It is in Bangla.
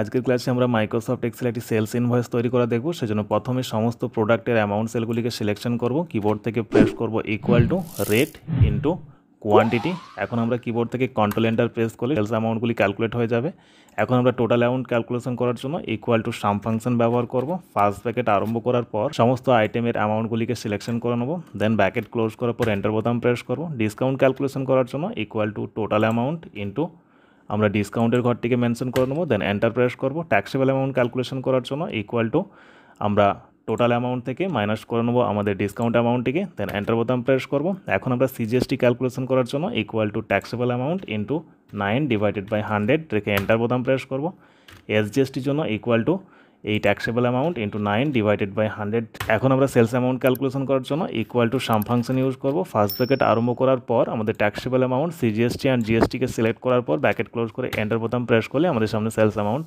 আজকের ক্লাসে আমরা মাইক্রোসফট এক্সেল একটি সেলস ইনভয়েস তৈরি করা দেখব। সেজন্য প্রথমে সমস্ত প্রোডাক্টের অ্যামাউন্ট সেলগুলিকে সিলেকশন করব। কিবোর্ড থেকে প্রেস করব equal to rate into quantity. এখন আমরা কিবোর্ড থেকে কন্ট্রোল এন্টার প্রেস করলে সেলস অ্যামাউন্টগুলি ক্যালকুলেট হয়ে যাবে। এখন আমরা টোটাল অ্যামাউন্ট ক্যালকুলেশন করার জন্য ইকুয়াল টু সাম ফাংশন ব্যবহার করব। ফার্স্ট ব্র্যাকেট আরম্ভ করার পর সমস্ত আইটেমের অ্যামাউন্টগুলিকে সিলেকশন করে নেব। দেন ব্র্যাকেট ক্লোজ করার পর এন্টার বোতাম প্রেস করব। ডিসকাউন্ট ক্যালকুলেশন করার জন্য equal to total amount into আমরা ডিসকাউন্টের ঘরটিকে মেনশন করে নেবো। দেন এন্টার প্রেস করব। ট্যাক্সেবল অ্যামাউন্ট ক্যালকুলেশন করার জন্য ইকুয়াল টু আমরা টোটাল অ্যামাউন্ট থেকে মাইনাস করে নেবো আমাদের ডিসকাউন্ট অ্যামাউন্টটিকে। দেন এন্টার বোতাম প্রেস করব। এখন আমরা সিজিএসটি ক্যালকুলেশন করার জন্য equal to taxable amount into 9 divided by 100 রেখে এন্টার বোতাম প্রেস করব। এসজিএসটির জন্য ইকুয়াল টু এই taxable amount into 9 divided by 100। এখন আমরা সেলস অ্যামাউন্ট ক্যালকুলেশন করার জন্য equal to sum function use করব। ফার্স্ট ব্র্যাকেট আরম্ভ করার পর আমাদের ট্যাক্সেবল অ্যামাউন্ট সিজিএসটি অ্যান্ড জিএসটিকে সিলেক্ট করার পর ব্র্যাকেট ক্লোজ করে এন্টার বোতাম প্রেস করলে আমাদের সামনে সেলস অ্যামাউন্ট